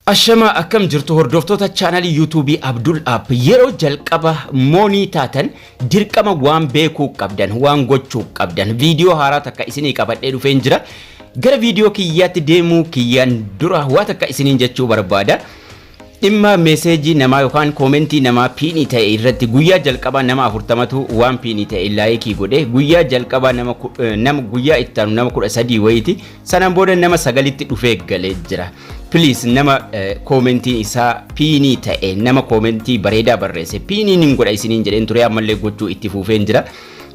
Ashama akkam jirtu hordoftoota chaanalii YouTube Abdul App yeroo jalqaba moonii taatan dirqama waan beekuu qabdan waan gochuu qabdan viidiyoo haaraa takka isinii qabadhee dhufeen jira gara viidiyoo kiyyaatti deemuu kiyyaan dura waa takka isiniin jechuu barbaada dhimma meeseejii namaa yookaan koomentii namaa piinii ta'e irratti guyyaa jalqaba nama 40tu waan piinii ta'e laayikii godhe guyyaa jalqaba nama guyyaa ittaanu nama 13 wayiti sanaan booda nama 9tti dhufee galee jira. Please nama commenting isa piinii ta'e nama commentii bareedaa barreesse piiniin hin godha isiniin jedheen ture ammallee gochuu itti fufeen jira.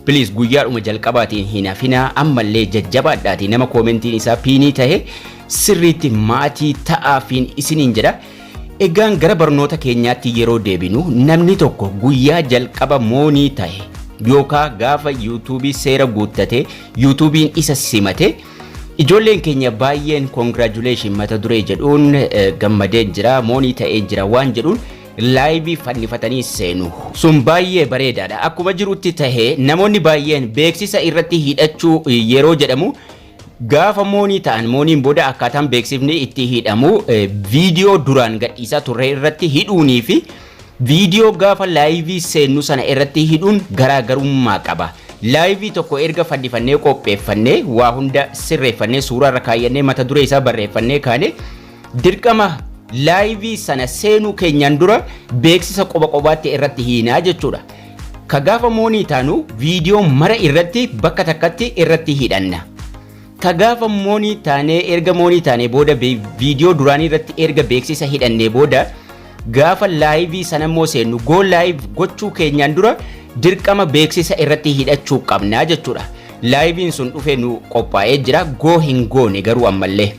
Please guyyaadhuma jalqabaatiin hinafina ammallee jajjabaadhaatii nama commentiin isaa piinii ta'e sirriitti maatii ta'aafiin isiniin jedha. Egaan gara barnoota keenyaatti yeroo deebinu namni tokko guyyaa jalqaba moonii ta'e yookaan gaafa YouTube seera guuttate YouTubein isa simate ijoolleen keenya baay'een congratulation mata duree jedhuun gammadee jira moonii ta'ee jira waan jedhuun live fannifatanii seenu sun baay'ee bareedaadha akkuma jirutti tahee namoonni baay'een beeksisa irratti hidhachuu yeroo jedhamu gaafa moonii ta'an mooniin booda akkaataan beeksifni itti hidhamu viidiyoo duraan gadhiisaa turre irratti hidhuunii fi viidiyoo gaafa live seennu sana irratti hidhuun garaagarummaa qaba. Live tokko erga fannifannee qopheeffannee waa hunda sirreeffannee suuraa irra kaayyannee mata duree isaa barreeffannee kaane dirqama live sana seenuu keenyaan dura beeksisa qobaatti irratti hiinaa jechuudha. Ka gaafa moonii taanu viidiyoo mara irratti bakka takkatti irratti hidhanna. Ka gaafa moonii taanee erga moonii taanee booda viidiyoo duraanii irratti erga beeksisa hidhannee booda gaafa live sana immoo seennu go live gochuu keenyaan dura dirqama beeksisa irratti hidhachuu qabnaa jechuudha. Livein sun dhufee nu qophaa'ee jira go hin goone garuu ammallee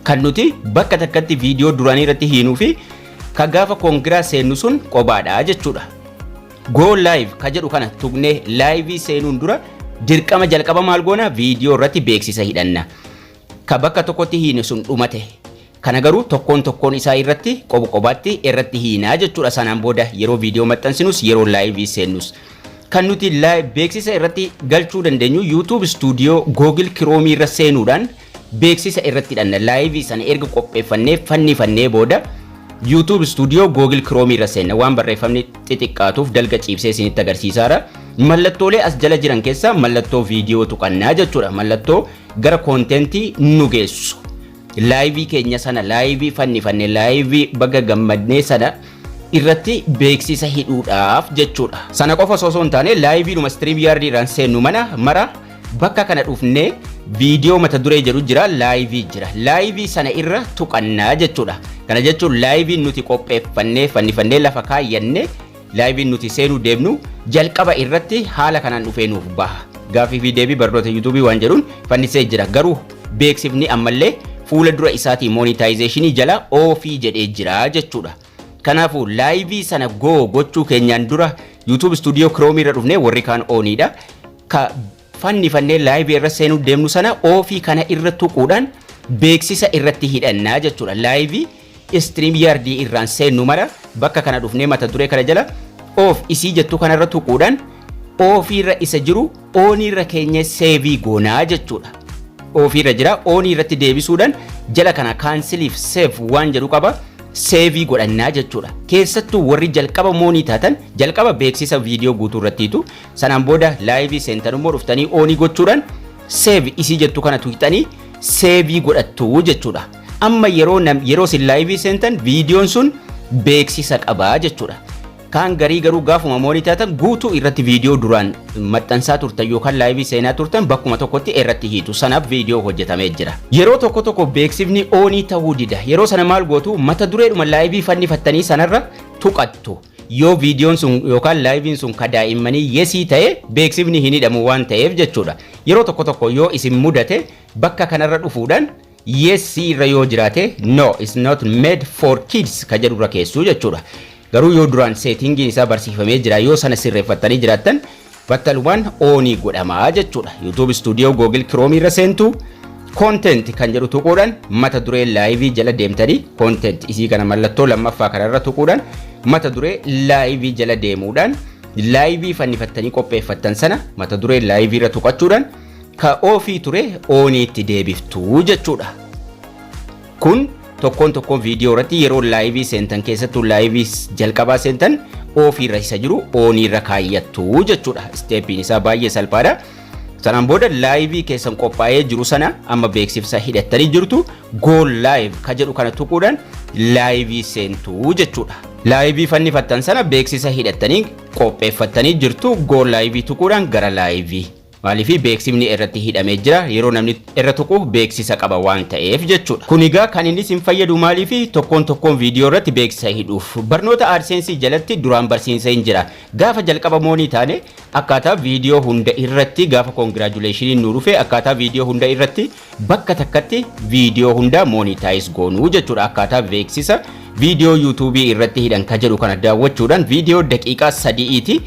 kan nuti bakka takkatti viidiyoo duraanii irratti hiinuu fi ka gaafa kongiraa seennu sun qobaadha jechuudha. Go live ka jedhu kana tuqnee live seenuun dura dirqama jalqaba maal goona viidiyoo irratti beeksisa hidhanna. Ka bakka tokkotti hiine sun dhumate kana garuu tokkoon isaa irratti qobaatti irratti hiinaa jechuudha. Sanaan booda yeroo viidiyoo maxxansinus yeroo live seennus kan nuti beeksisa irratti galchuu dandeenyu YouTube Studio Google Chrome irra seenuudhaan beeksisa irratti hidhanna. Live sana erga qopheeffannee fannifannee booda YouTube Studio Google Chrome irra seenna waan barreeffamni xixiqqaatuuf dalga ciibsee isinitti agarsiisaara. Mallattoolee as jala jiran keessa mallattoo viidiyoo tuqannaa jechuudha. Mallattoo gara kontentii nu geessu. Live keenya sana live fannifannee live baga gammadnee sana irratti beeksisa hidhuudhaaf jechuudha. Sana qofa osoo hin taane live dhuma StreamYard irraan seennu mara bakka kana dhufnee viidiyoo mata duree jedhu jira live jira. Live sana irra tuqannaa jechuudha. Kana jechuun live nuti qopheeffannee fannifannee lafa kaayyannee live nuti seenuu deemnu jalqaba irratti haala kanaan dhufee nuuf baha. Gaaffii fi deebii barnoota YouTube waan jedhuun fannisee jira garuu beeksifni ammallee fuula dura isaatii monetization jala ofii jedhee jira jechuudha. Kanaafuu live sana gochuu keenyaan dura YouTube Studio Chrome irra dhufnee warri kaan ooniidha. Ka fannifannee live irra seenuu deemnu sana ofii kana irra tuquudhaan beeksisa irratti hidhannaa jechuudha. Live StreamYard irraan seennu mara bakka kana dhufnee mata duree kana jala of isii jettu kana irra tuquudhaan ofii irra isa jiru oonii irra keenya save goonaa jechuudha. Ofii irra jira oonii irratti deebisuudhaan jala kana canceliif save waan jedhu qaba save godhannaa jechuudha. Keessattuu warri jalqaba moonii taatan jalqaba beeksisa viidiyoo guutuu irrattiitu sanaan booda live seentan immoo dhuftanii oonii gochuudhaan save isii jettu kana tuqxanii save godhattu jechuudha. Amma yeroo sin live seentan viidiyoon sun beeksisa qabaa jechuudha. Kan garii garuu gaafuma moonii taatan guutuu irratti viidiyoo duraan maxxansaa turtan yookaan live seenaa turtan bakkuma tokkotti irratti hiitu sanaaf viidiyoo hojjetamee jira. Yeroo tokko beeksifni oonii ta'uu dida. Yeroo sana maal gootu mata dureedhuma live fannifattanii sanarra tuqattu. Yoo viidiyoon sun yookaan livein sun ka daa'immanii yesii ta'e beeksifni hin hidhamu waan ta'eef jechuudha. Yeroo tokko yoo isin mudate bakka kanarra dhufuudhaan yesii irra yoo jiraate no it's not made for kids ka jedhurra keessuu jechuudha. Garuu yoo duraan settingiin isaa barsiifamee jira yoo sana sirreeffattanii jiraattan battalumaan oonii godhamaa jechuudha. YouTube Studio Google Chrome irra seentu content kan jedhu tuquudhaan mata duree live jala deemtanii content isii kana mallattoo lammaffaa kanarra tuquudhaan mata duree live jala deemuudhaan live fannifattanii qopheeffattan sana mata duree live irra tuqachuudhaan ka ofii ture ooniitti deebiftuu jechuudha. Kun tokkoon viidiyoo irratti yeroo laayivii seentan keessattuu laayivii jalqabaa seentan ofiirra isa jiru ooniirra kaayyattu jechuudha. Steepiin isaa baay'ee salphaadha. Sanaan booda laayivii keessan qophaa'ee jiru sana amma beeksisa hidhattanii jirtu go live ka jedhu kana tuquudhaan laayivii seentu jechuudha. Laayivii fannifattan sana beeksisa hidhattanii qopheeffattanii jirtu go laayivii tuquudhaan gara laayivii. Maaliif beeksifni irratti hidhamee jira yeroo namni irra tuqu beeksisa qaba waan ta'eef jechuudha. Kun egaa kan inni isin fayyadu maaliif tokkoon viidiyoo irratti beeksisa hidhuuf barnoota AdSense jalatti duraan barsiisee hin jira. Gaafa jalqaba moonii taane akkaataa viidiyoo hunda irratti gaafa congratulations nu dhufe akkaataa viidiyoo hunda irratti bakka takkatti viidiyoo hunda monetize goonuu jechuudha. Akkaataa beeksisa viidiyoo YouTube irratti hidhan ka jedhu kana daawwachuudhaan viidiyoo daqiiqaa 3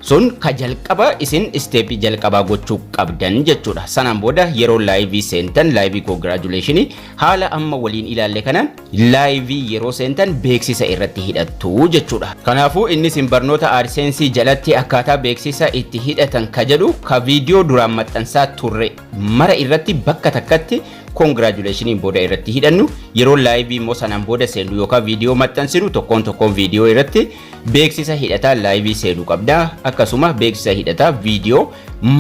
sun ka jalqaba isin steepii jalqabaa gochuu qabdan jechuudha. Sanaan booda yeroo laayivii seentan laayivii congratulations haala amma waliin ilaalle kanaan laayivii yeroo seentan beeksisa irratti hidhattu jechuudha. Kanaafuu inni isin barnoota AdSense jalatti akkaataa beeksisa itti hidhatan ka jedhu ka viidiyoo duraan maxxansaa turre mara irratti bakka takkatti congratulations booda irratti hidhannu yeroo laayivii immoo sanaan booda seennu yookaan viidiyoo maxxansinu tokkoon viidiyoo irratti beeksisa hidhataa laayivii seenuu qabda. Akkasuma beeksisa hidhataa viidiyoo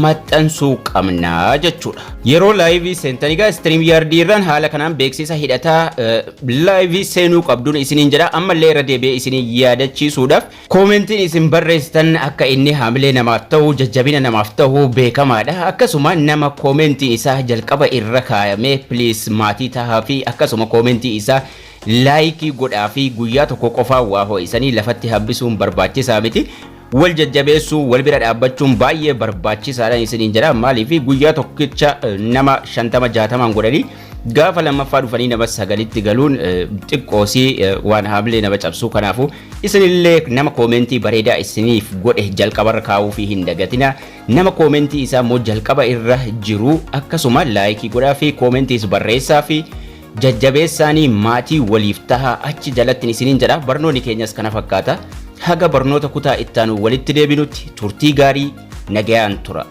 maxxansuu qabna jechuudha. Yeroo laayivii seentanii gaa StreamYard irraan haala kanaan beeksisa hidhataa laayivii seenuu qabduun isiniin jedha. Ammallee irra deebi'ee isiniin yaadachiisuudhaaf koomentiin isin barreessitan akka inni haamilee namaaf ta'u jajjabina namaaf ta'u beekamaadha. Akkasuma nama koomentiin isaa jalqaba irra kaayamee please maatii tahaa fi akkasuma koomentii isaa laayikii godhaa fi guyyaa tokko qofaa waa ho'isanii lafatti hambisuun barbaachisaa miti. Wal jajjabeessuu wal bira dhaabbachuun baay'ee barbaachisaadha isiniin jedha. Maaliif guyyaa tokkicha nama 50-60 godhanii gaafa lammaffaa dhufanii nama 9tti galuun xiqqoosii waan haamilee nama cabsuu. Kanaafuu isinillee nama koomentii bareedaa isiniif godhe jalqabarra kaa'uu fi hin dagatina. Nama koomentii isaa immoo jalqaba irra jiru akkasuma laayikii godhaa fi koomentiis barreessaa fi jajjabeessaanii maatii waliif tahaa achi jalatti isiniin jedha. Barnoonni keenyas kana fakkaata. Haga barnoota kutaa ittaanu walitti deebinutti turtii gaarii nagayaan tura.